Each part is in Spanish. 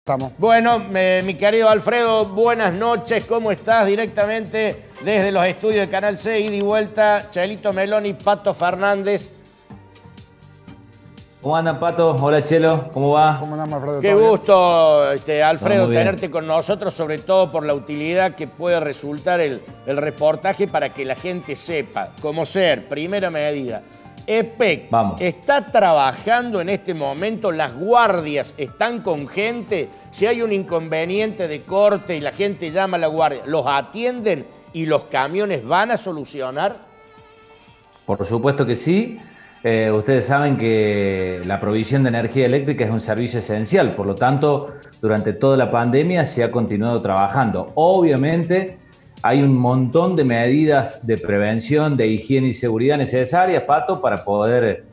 Estamos. Bueno, mi querido Alfredo, buenas noches. ¿Cómo estás? Directamente desde los estudios de Canal C, ida y vuelta, Chelito Meloni, Pato Fernández. ¿Cómo andan, Pato? Hola, Chelo. ¿Cómo va? ¿Cómo andamos, Alfredo? Qué gusto, Alfredo, Muy tenerte con nosotros, sobre todo por la utilidad que puede resultar el reportaje para que la gente sepa cómo ser, primera medida. EPEC está trabajando en este momento, las guardias están con gente. Si hay un inconveniente de corte y la gente llama a la guardia, ¿los atienden y los camiones van a solucionar? Por supuesto que sí. Ustedes saben que la provisión de energía eléctrica es un servicio esencial, por lo tanto, durante toda la pandemia se ha continuado trabajando. Obviamente, hay un montón de medidas de prevención, de higiene y seguridad necesarias, Pato, para poder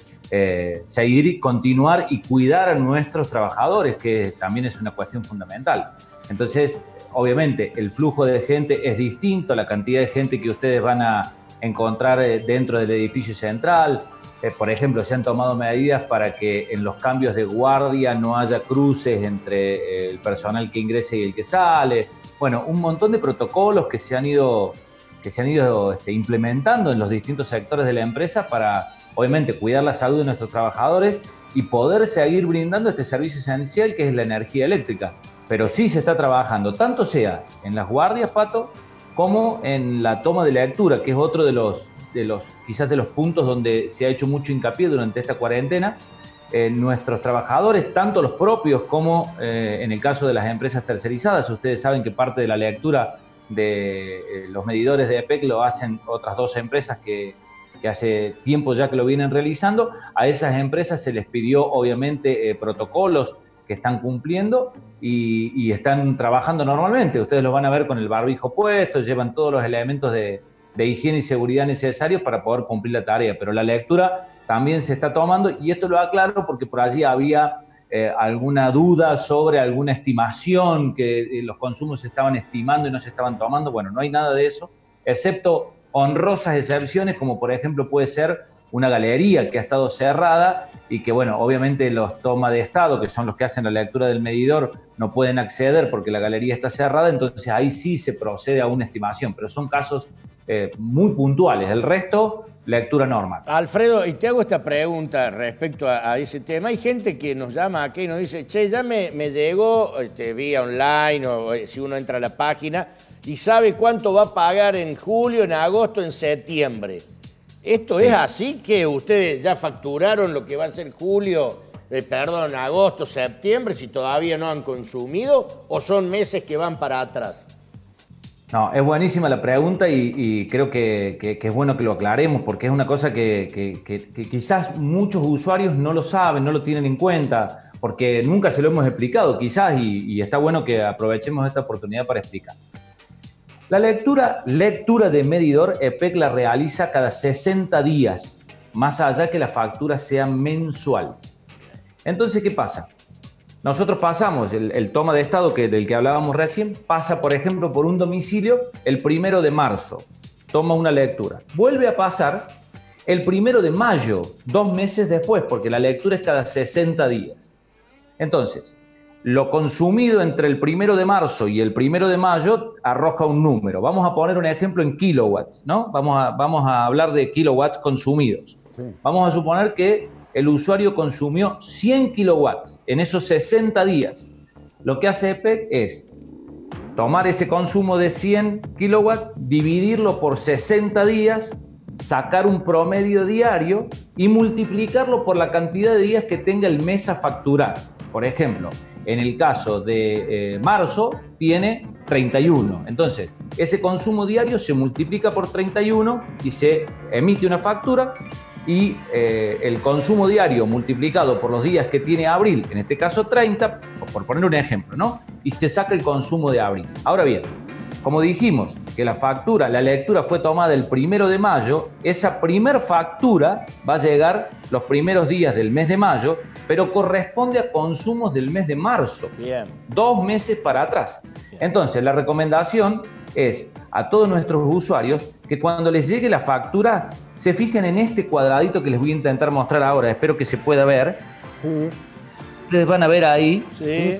seguir, continuar y cuidar a nuestros trabajadores, que también es una cuestión fundamental. Entonces, obviamente, el flujo de gente es distinto, la cantidad de gente que ustedes van a encontrar dentro del edificio central. Por ejemplo, se han tomado medidas para que en los cambios de guardia no haya cruces entre el personal que ingresa y el que sale. Bueno, un montón de protocolos que se han ido implementando en los distintos sectores de la empresa para, obviamente, cuidar la salud de nuestros trabajadores y poder seguir brindando este servicio esencial que es la energía eléctrica. Pero sí se está trabajando, tanto sea en las guardias, Pato, como en la toma de lectura, que es otro de los puntos donde se ha hecho mucho hincapié durante esta cuarentena. Nuestros trabajadores, tanto los propios como en el caso de las empresas tercerizadas, ustedes saben que parte de la lectura de los medidores de EPEC lo hacen otras dos empresas que hace tiempo ya que lo vienen realizando. A esas empresas se les pidió obviamente protocolos que están cumpliendo y están trabajando normalmente. Ustedes lo van a ver con el barbijo puesto, llevan todos los elementos de higiene y seguridad necesarios para poder cumplir la tarea, pero la lectura también se está tomando, y esto lo aclaro porque por allí había alguna duda sobre alguna estimación, que los consumos se estaban estimando y no se estaban tomando. Bueno, no hay nada de eso, excepto honrosas excepciones, como por ejemplo puede ser una galería que ha estado cerrada y que, bueno, obviamente los toma de estado, que son los que hacen la lectura del medidor, no pueden acceder porque la galería está cerrada, entonces ahí sí se procede a una estimación, pero son casos muy puntuales. El resto, lectura normal. Alfredo, y te hago esta pregunta respecto a ese tema. Hay gente que nos llama aquí y nos dice, che, ya me llegó vía online o si uno entra a la página y sabe cuánto va a pagar en julio, en agosto, en septiembre. ¿Esto es así, que ustedes ya facturaron lo que va a ser julio, agosto, septiembre, si todavía no han consumido, o son meses que van para atrás? No, es buenísima la pregunta y creo que es bueno que lo aclaremos, porque es una cosa que quizás muchos usuarios no lo saben, no lo tienen en cuenta, porque nunca se lo hemos explicado quizás, y está bueno que aprovechemos esta oportunidad para explicar. La lectura de medidor EPEC la realiza cada 60 días, más allá que la factura sea mensual. Entonces, ¿qué pasa? Nosotros pasamos, el toma de estado del que hablábamos recién, pasa, por ejemplo, por un domicilio el 1 de marzo, toma una lectura. Vuelve a pasar el 1 de mayo, 2 meses después, porque la lectura es cada 60 días. Entonces, lo consumido entre el 1 de marzo y el 1 de mayo arroja un número. Vamos a poner un ejemplo en kilowatts, ¿no? Vamos a hablar de kilowatts consumidos. Sí. Vamos a suponer que el usuario consumió 100 kilowatts en esos 60 días. Lo que hace EPEC es tomar ese consumo de 100 kilowatts, dividirlo por 60 días, sacar un promedio diario y multiplicarlo por la cantidad de días que tenga el mes a facturar. Por ejemplo, en el caso de marzo tiene 31. Entonces, ese consumo diario se multiplica por 31 y se emite una factura, y el consumo diario multiplicado por los días que tiene abril, en este caso 30, por poner un ejemplo, ¿no? Y se saca el consumo de abril. Ahora bien, como dijimos que la lectura fue tomada el 1 de mayo, esa primer factura va a llegar los primeros días del mes de mayo, pero corresponde a consumos del mes de marzo. Bien. 2 meses para atrás. Bien. Entonces, la recomendación es a todos nuestros usuarios que cuando les llegue la factura se fijen en este cuadradito que les voy a intentar mostrar ahora. Espero que se pueda ver. Sí. Ustedes van a ver ahí. Sí.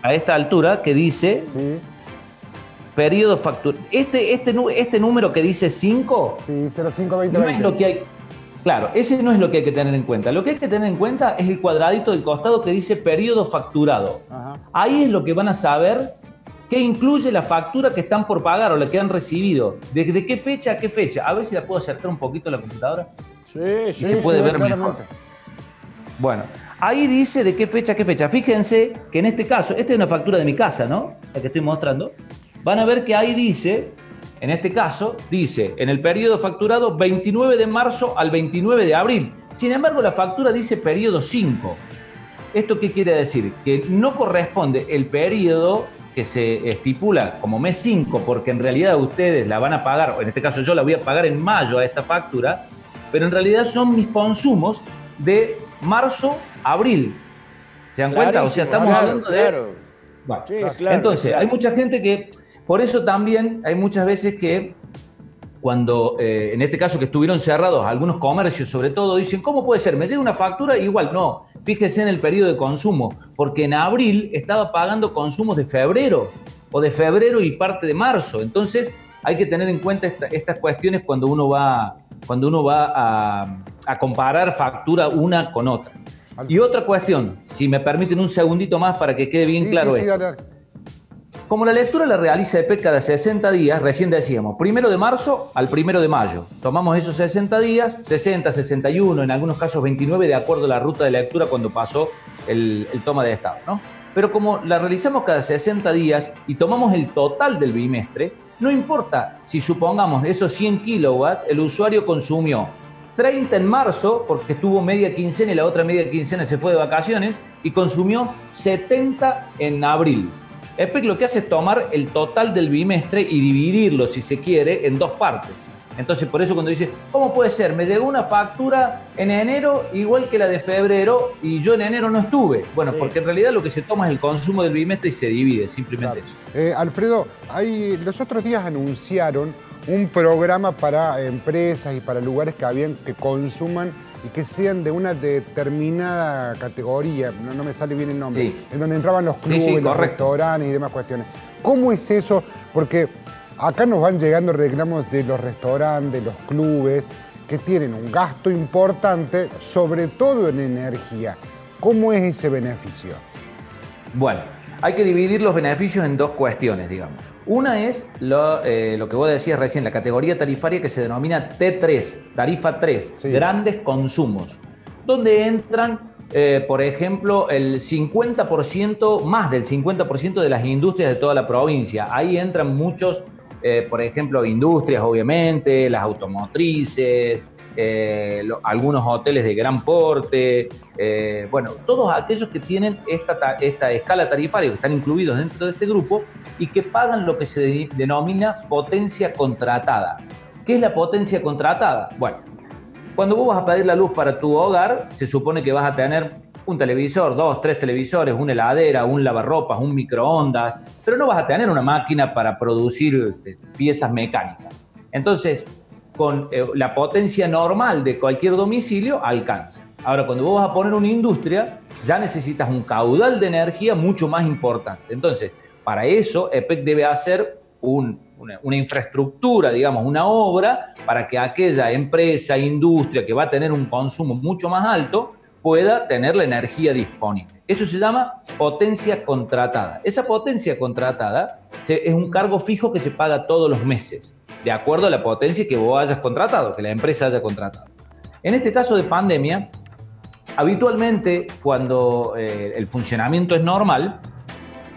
a esta altura que dice periodo factura. Este número que dice 5, sí, 052020. no es lo que hay. Claro, ese no es lo que hay que tener en cuenta. Lo que hay que tener en cuenta es el cuadradito del costado que dice periodo facturado. Ajá. Ahí es lo que van a saber qué incluye la factura que están por pagar o la que han recibido. ¿De qué fecha a qué fecha? A ver si la puedo acercar un poquito a la computadora. Sí, Y se puede ver claramente. mejor. Bueno, ahí dice de qué fecha a qué fecha. Fíjense que en este caso, esta es una factura de mi casa, ¿no? La que estoy mostrando. Van a ver que ahí dice, en este caso, dice en el periodo facturado 29 de marzo al 29 de abril. Sin embargo, la factura dice periodo 5. ¿Esto qué quiere decir? Que no corresponde el periodo que se estipula como mes 5, porque en realidad ustedes la van a pagar, o en este caso yo la voy a pagar en mayo a esta factura, pero en realidad son mis consumos de marzo a abril. ¿Se dan cuenta? O sea, estamos hablando de... Claro. Bueno, Sí, claro, entonces, claro. hay mucha gente que, por eso también hay muchas veces que cuando, en este caso que estuvieron cerrados algunos comercios sobre todo, dicen, ¿cómo puede ser? ¿Me llega una factura? Igual, no. Fíjese en el periodo de consumo, porque en abril estaba pagando consumos de febrero, o de febrero y parte de marzo. Entonces, hay que tener en cuenta estas cuestiones cuando uno va a comparar factura una con otra. Y otra cuestión, si me permiten un segundito más para que quede bien claro esto. Dale. Como la lectura la realiza EPEC cada 60 días, recién decíamos, 1 de marzo al 1 de mayo. Tomamos esos 60 días, 60, 61, en algunos casos 29, de acuerdo a la ruta de lectura cuando pasó el toma de estado, ¿no? Pero como la realizamos cada 60 días y tomamos el total del bimestre, no importa si supongamos esos 100 kilowatts, el usuario consumió 30 en marzo, porque estuvo media quincena y la otra media quincena se fue de vacaciones, y consumió 70 en abril. EPEC lo que hace es tomar el total del bimestre y dividirlo, si se quiere, en dos partes. Entonces, por eso cuando dice, ¿cómo puede ser? Me llegó una factura en enero igual que la de febrero y yo en enero no estuve. Bueno, sí, porque en realidad lo que se toma es el consumo del bimestre y se divide, simplemente eso. Alfredo, los otros días anunciaron un programa para empresas y para lugares que consuman y que sean de una determinada categoría, no me sale bien el nombre, sí, en donde entraban los clubes, los restaurantes y demás cuestiones. ¿Cómo es eso? Porque acá nos van llegando reclamos de los restaurantes, de los clubes, que tienen un gasto importante, sobre todo en energía. ¿Cómo es ese beneficio? Bueno, hay que dividir los beneficios en dos cuestiones, digamos. Una es lo que vos decías recién, la categoría tarifaria que se denomina T3, tarifa 3, sí, grandes consumos, donde entran, por ejemplo, el 50%, más del 50% de las industrias de toda la provincia. Ahí entran muchos, por ejemplo, industrias, obviamente, las automotrices, algunos hoteles de gran porte, bueno, todos aquellos que tienen esta escala tarifaria, que están incluidos dentro de este grupo y que pagan lo que se denomina potencia contratada. ¿Qué es la potencia contratada? Bueno, cuando vos vas a pedir la luz para tu hogar, se supone que vas a tener un televisor, 2, 3 televisores, una heladera, un lavarropas, un microondas, pero no vas a tener una máquina para producir piezas mecánicas. Entonces, con la potencia normal de cualquier domicilio alcanza. Ahora, cuando vos vas a poner una industria, ya necesitas un caudal de energía mucho más importante. Entonces, para eso, EPEC debe hacer una infraestructura, digamos, una obra, para que aquella empresa, industria que va a tener un consumo mucho más alto, pueda tener la energía disponible. Eso se llama potencia contratada. Esa potencia contratada es un cargo fijo que se paga todos los meses, de acuerdo a la potencia que vos hayas contratado, que la empresa haya contratado. En este caso de pandemia, habitualmente cuando el funcionamiento es normal,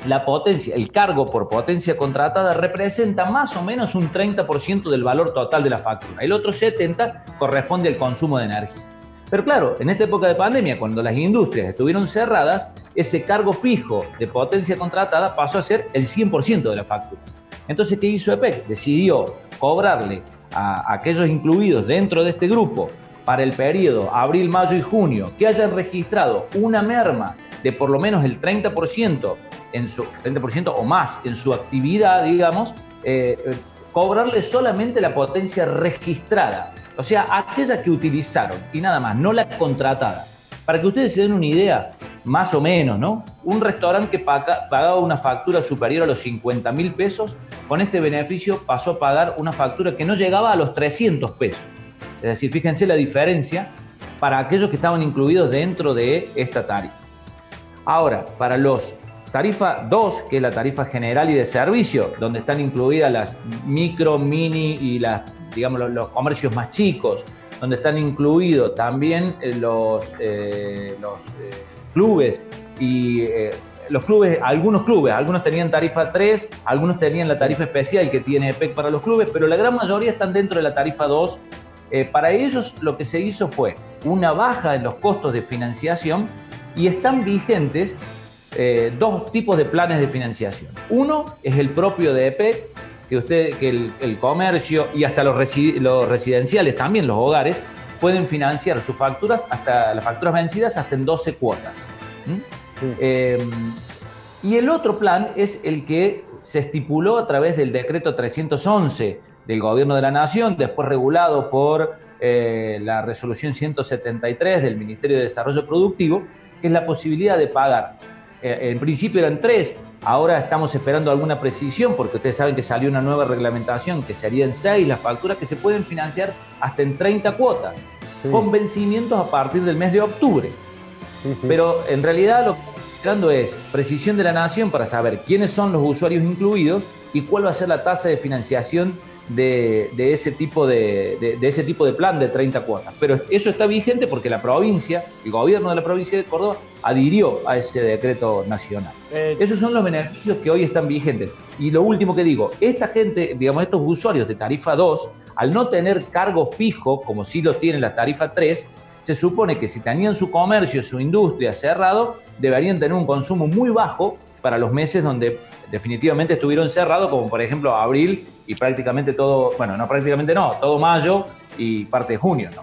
la potencia, el cargo por potencia contratada representa más o menos un 30% del valor total de la factura. El otro 70% corresponde al consumo de energía. Pero claro, en esta época de pandemia, cuando las industrias estuvieron cerradas, ese cargo fijo de potencia contratada pasó a ser el 100% de la factura. Entonces, ¿qué hizo EPEC? Decidió cobrarle a aquellos incluidos dentro de este grupo para el periodo abril, mayo y junio que hayan registrado una merma de por lo menos el 30%, 30% o más en su actividad, digamos, cobrarle solamente la potencia registrada. O sea, aquella que utilizaron y nada más, no la contratada. Para que ustedes se den una idea, más o menos, ¿no? Un restaurante que pagaba una factura superior a los 50.000 pesos, con este beneficio pasó a pagar una factura que no llegaba a los 300 pesos. Es decir, fíjense la diferencia para aquellos que estaban incluidos dentro de esta tarifa. Ahora, para los tarifa 2, que es la tarifa general y de servicio, donde están incluidas las micro, mini y digamos, los comercios más chicos, donde están incluidos también los clubes y los clubes, algunos tenían tarifa 3, algunos tenían la tarifa especial que tiene EPEC para los clubes, pero la gran mayoría están dentro de la tarifa 2. Para ellos lo que se hizo fue una baja en los costos de financiación y están vigentes dos tipos de planes de financiación. Uno es el propio de EPEC, que el comercio y hasta los residenciales, también los hogares, pueden financiar sus facturas, hasta las facturas vencidas, hasta en 12 cuotas. Sí. Y el otro plan es el que se estipuló a través del decreto 311 del Gobierno de la Nación, después regulado por la resolución 173 del Ministerio de Desarrollo Productivo, que es la posibilidad de pagar. En principio eran 3, ahora estamos esperando alguna precisión, porque ustedes saben que salió una nueva reglamentación que serían 6 las facturas que se pueden financiar hasta en 30 cuotas, sí, con vencimientos a partir del mes de octubre. Sí. Pero en realidad lo que estamos esperando es precisión de la Nación para saber quiénes son los usuarios incluidos y cuál va a ser la tasa de financiación de ese tipo de plan de 30 cuotas. Pero eso está vigente porque la provincia, el gobierno de la provincia de Córdoba, adhirió a ese decreto nacional. Esos son los beneficios que hoy están vigentes. Y lo último que digo, esta gente, digamos, estos usuarios de tarifa 2, al no tener cargo fijo, como sí lo tiene la tarifa 3, se supone que si tenían su comercio, su industria cerrado, deberían tener un consumo muy bajo para los meses donde definitivamente estuvieron cerrados, como por ejemplo abril y prácticamente todo, bueno, no prácticamente no, todo mayo y parte de junio, ¿no?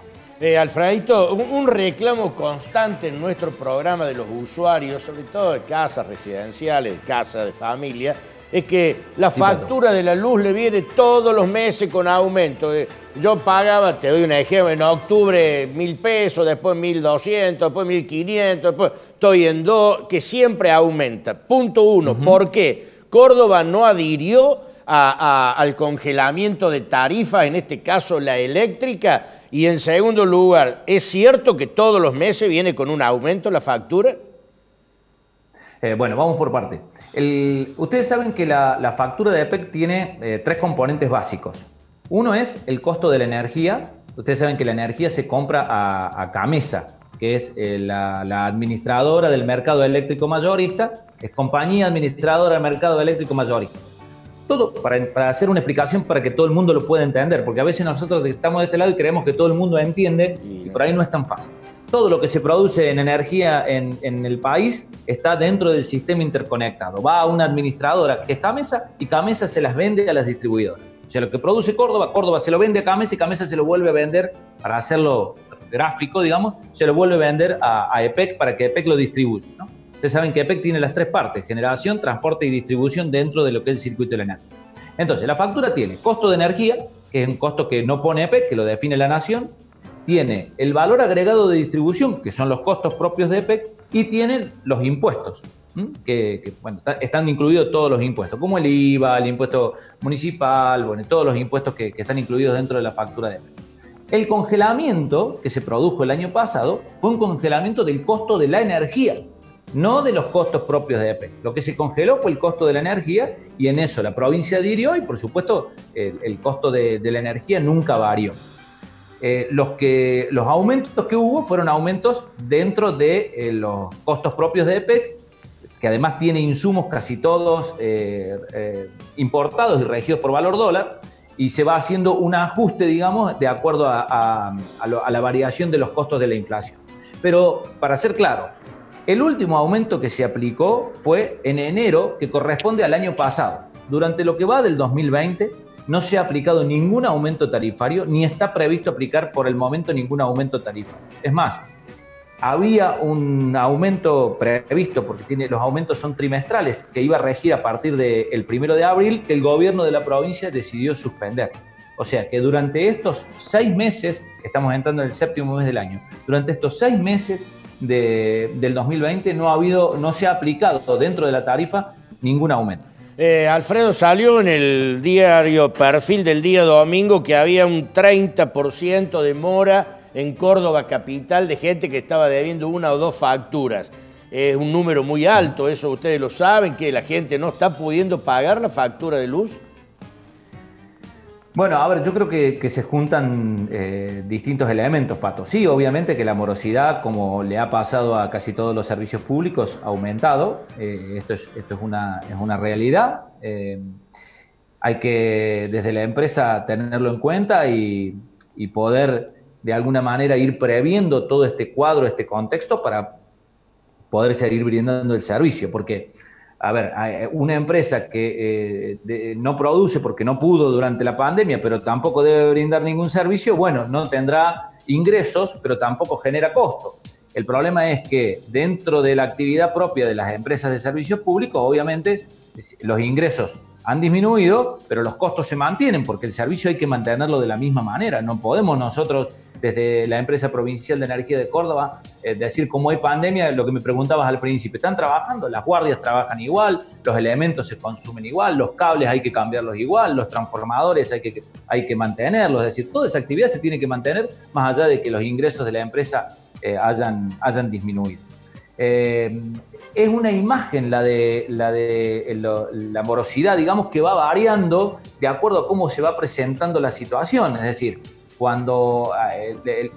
Alfredito, un reclamo constante en nuestro programa de los usuarios, sobre todo de casas residenciales, casas de familia, es que la factura de la luz le viene todos los meses con aumento. Yo pagaba, te doy un ejemplo, en octubre 1.000 pesos, después 1.200, después 1.500, después estoy en 2, que siempre aumenta. Punto 1, ¿por qué? Córdoba no adhirió al congelamiento de tarifas, en este caso la eléctrica. Y en segundo lugar, ¿es cierto que todos los meses viene con un aumento la factura? Bueno, vamos por parte. Ustedes saben que la factura de EPEC tiene 3 componentes básicos. Uno es el costo de la energía. Ustedes saben que la energía se compra a CAMESA, que es la administradora del mercado eléctrico mayorista, es compañía administradora del mercado eléctrico mayorista. Todo para hacer una explicación para que todo el mundo lo pueda entender, porque a veces nosotros estamos de este lado y creemos que todo el mundo entiende y por ahí no es tan fácil. Todo lo que se produce en energía en el país está dentro del sistema interconectado. Va a una administradora que es CAMESA y CAMESA se las vende a las distribuidoras. O sea, lo que produce Córdoba, Córdoba se lo vende a CAMESA y CAMESA se lo vuelve a vender, para hacerlo gráfico, digamos, se lo vuelve a vender a EPEC para que EPEC lo distribuya, ¿no? Ustedes saben que EPEC tiene las 3 partes, generación, transporte y distribución dentro de lo que es el circuito de la energía. Entonces, la factura tiene costo de energía, que es un costo que no pone EPEC, que lo define la Nación, tiene el valor agregado de distribución, que son los costos propios de EPEC, y tiene los impuestos, que bueno, están incluidos todos los impuestos, como el IVA, el impuesto municipal, bueno, todos los impuestos que están incluidos dentro de la factura de EPEC. El congelamiento que se produjo el año pasado fue un congelamiento del costo de la energía, no de los costos propios de EPEC. Lo que se congeló fue el costo de la energía y en eso la provincia adhirió y por supuesto el costo de la energía nunca varió. Los aumentos que hubo fueron aumentos dentro de los costos propios de EPEC, que además tiene insumos casi todos importados y regidos por valor dólar, y se va haciendo un ajuste, digamos, de acuerdo a la variación de los costos de la inflación. Pero, para ser claro, el último aumento que se aplicó fue en enero, que corresponde al año pasado. Durante lo que va del 2020, no se ha aplicado ningún aumento tarifario, ni está previsto aplicar por el momento ningún aumento tarifario. Es más, había un aumento previsto, porque los aumentos son trimestrales, que iba a regir a partir del 1 de abril, que el gobierno de la provincia decidió suspender. O sea que durante estos 6 meses, estamos entrando en el 7º mes del año, durante estos 6 meses del 2020 no se ha aplicado dentro de la tarifa ningún aumento. Alfredo, salió en el diario Perfil del día domingo que había un 30% de mora en Córdoba capital de gente que estaba debiendo 1 o 2 facturas. Es un número muy alto, eso ustedes lo saben, que la gente no está pudiendo pagar la factura de luz. Bueno, a ver, yo creo que se juntan distintos elementos, Pato. Sí, obviamente que la morosidad, como le ha pasado a casi todos los servicios públicos, ha aumentado. Esto es una realidad. Hay que, desde la empresa, tenerlo en cuenta y poder, de alguna manera, ir previendo todo este cuadro, este contexto, para poder seguir brindando el servicio. Porque, a ver, una empresa que no produce porque no pudo durante la pandemia, pero tampoco debe brindar ningún servicio, bueno, no tendrá ingresos, pero tampoco genera costo. El problema es que dentro de la actividad propia de las empresas de servicios públicos, obviamente, los ingresos han disminuido, pero los costos se mantienen porque el servicio hay que mantenerlo de la misma manera. No podemos nosotros, desde la empresa provincial de energía de Córdoba, decir, como hay pandemia, lo que me preguntabas al principio, están trabajando, las guardias trabajan igual, los elementos se consumen igual, los cables hay que cambiarlos igual, los transformadores hay que mantenerlos, es decir, toda esa actividad se tiene que mantener más allá de que los ingresos de la empresa hayan disminuido. Es una imagen la de la morosidad, digamos, que va variando de acuerdo a cómo se va presentando la situación. Es decir, cuando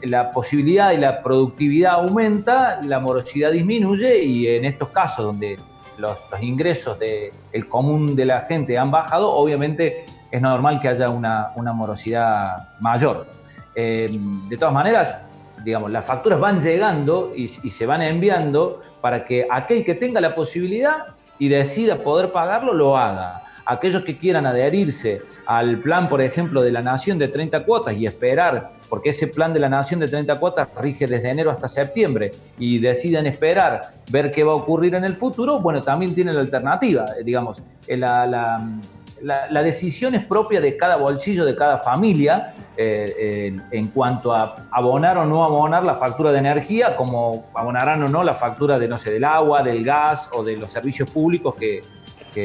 la posibilidad y la productividad aumenta, la morosidad disminuye, y en estos casos donde los ingresos del común de la gente han bajado, obviamente es normal que haya una morosidad mayor. De todas maneras, digamos, las facturas van llegando y se van enviando para que aquel que tenga la posibilidad y decida poder pagarlo, lo haga. Aquellos que quieran adherirse al plan, por ejemplo, de la Nación de 30 cuotas y esperar, porque ese plan de la Nación de 30 cuotas rige desde enero hasta septiembre, y deciden esperar, ver qué va a ocurrir en el futuro, bueno, también tienen la alternativa. Digamos, la decisión es propia de cada bolsillo, de cada familia, en cuanto a abonar o no abonar la factura de energía, como abonarán o no la factura de, no sé, del agua, del gas o de los servicios públicos que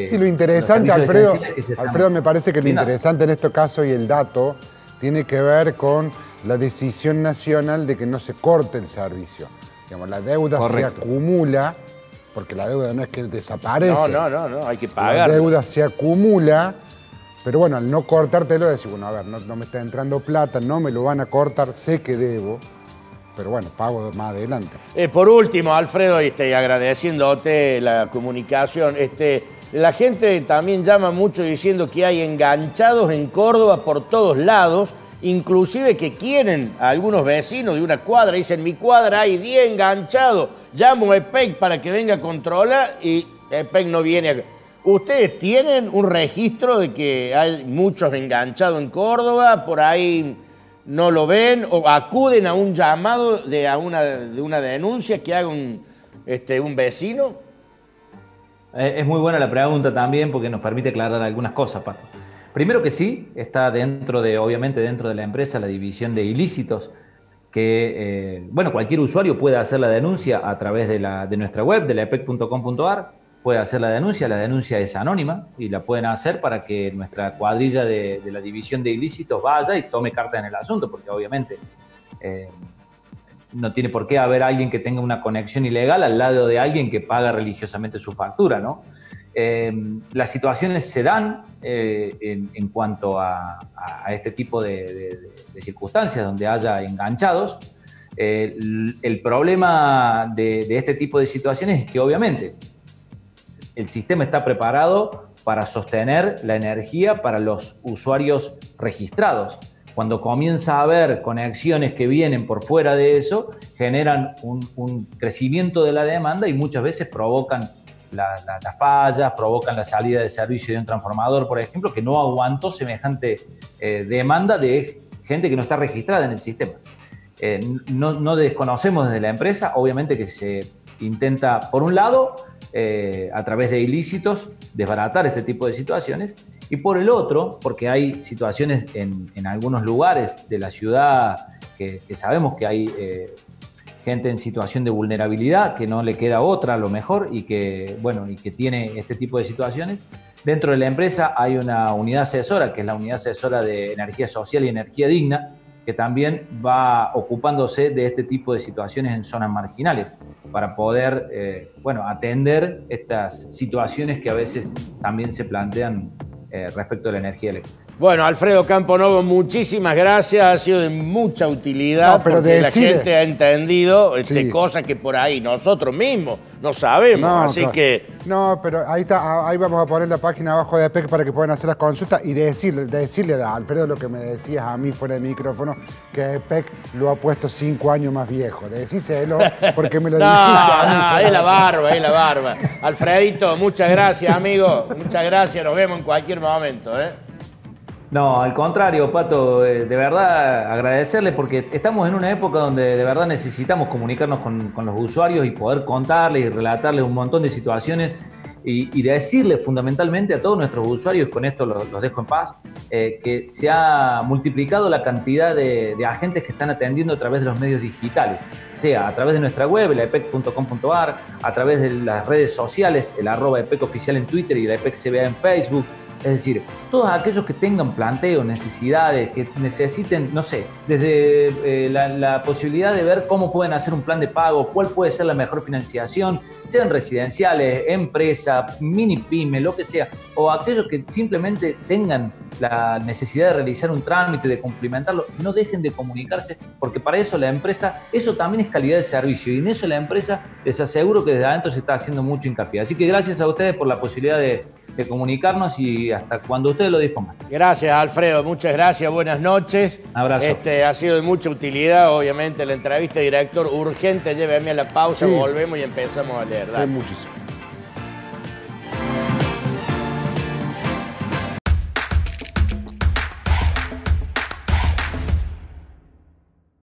sí, lo interesante, Alfredo, me parece que lo interesante en este caso y el dato tiene que ver con la decisión nacional de que no se corte el servicio. Digamos, la deuda se acumula, porque la deuda no es que desaparece. No, hay que pagar. La deuda se acumula, pero bueno, al no cortártelo, decir, bueno, a ver, no me está entrando plata, no me lo van a cortar, sé que debo, pero bueno, pago más adelante. Por último, Alfredo, agradeciéndote la comunicación, la gente también llama mucho diciendo que hay enganchados en Córdoba por todos lados, inclusive que quieren a algunos vecinos de una cuadra, dicen, mi cuadra hay 10 enganchados, llamo a EPEC para que venga a controlar y EPEC no viene. ¿Ustedes tienen un registro de que hay muchos enganchados en Córdoba? ¿Por ahí no lo ven? ¿O acuden a un llamado de una denuncia que haga un vecino? Es muy buena la pregunta también, porque nos permite aclarar algunas cosas, Paco. Primero que sí, está obviamente dentro de la empresa la división de ilícitos, que bueno, cualquier usuario puede hacer la denuncia a través de nuestra web, de la epec.com.ar, puede hacer la denuncia es anónima y la pueden hacer para que nuestra cuadrilla de la división de ilícitos vaya y tome carta en el asunto, porque obviamente no tiene por qué haber alguien que tenga una conexión ilegal al lado de alguien que paga religiosamente su factura, ¿no? Las situaciones se dan en cuanto a este tipo de circunstancias donde haya enganchados. El problema de este tipo de situaciones es que obviamente el sistema está preparado para sostener la energía para los usuarios registrados. Cuando comienza a haber conexiones que vienen por fuera de eso, generan un crecimiento de la demanda y muchas veces provocan las fallas, provocan la salida de servicio de un transformador, por ejemplo, que no aguantó semejante demanda de gente que no está registrada en el sistema. No desconocemos desde la empresa, obviamente que se intenta, por un lado, a través de ilícitos, desbaratar este tipo de situaciones, Y por el otro, porque hay situaciones en algunos lugares de la ciudad que sabemos que hay gente en situación de vulnerabilidad, que no le queda otra a lo mejor y que, bueno, y que tiene este tipo de situaciones. Dentro de la empresa hay una unidad asesora, que es la unidad asesora de energía social y energía digna, que también va ocupándose de este tipo de situaciones en zonas marginales para poder bueno, atender estas situaciones que a veces también se plantean respecto a la energía eléctrica. Bueno, Alfredo Camponovo, muchísimas gracias, ha sido de mucha utilidad, no, pero porque la gente ha entendido cosas que por ahí nosotros mismos no sabemos, así que... No, pero ahí está, ahí vamos a poner la página abajo de EPEC para que puedan hacer las consultas y decirle a Alfredo lo que me decías a mí fuera de micrófono, que EPEC lo ha puesto 5 años más viejo. Decíselo porque me lo dijiste a mí. Es la barba, es la barba. Alfredito, muchas gracias, amigo, muchas gracias, nos vemos en cualquier momento, No, al contrario, Pato, de verdad agradecerle porque estamos en una época donde de verdad necesitamos comunicarnos con los usuarios y poder contarles y relatarles un montón de situaciones y decirles fundamentalmente a todos nuestros usuarios, con esto los dejo en paz, que se ha multiplicado la cantidad de agentes que están atendiendo a través de los medios digitales, sea a través de nuestra web, el epec.com.ar, a través de las redes sociales, el @EPEC oficial en Twitter y la EPEC CBA en Facebook. Es decir, todos aquellos que tengan planteos, necesidades, que necesiten, no sé, desde la posibilidad de ver cómo pueden hacer un plan de pago, cuál puede ser la mejor financiación, sean residenciales, empresa, mini pyme, lo que sea, o aquellos que simplemente tengan la necesidad de realizar un trámite, de cumplimentarlo, no dejen de comunicarse, porque para eso la empresa, eso también es calidad de servicio, y en eso la empresa, les aseguro que desde adentro se está haciendo mucho hincapié. Así que gracias a ustedes por la posibilidad de comunicarnos y hasta cuando ustedes lo dispongan. Gracias, Alfredo, muchas gracias, buenas noches. Un abrazo. Ha sido de mucha utilidad, obviamente, la entrevista, director, urgente, lléveme a la pausa, volvemos y empezamos a leer. Muchísimo.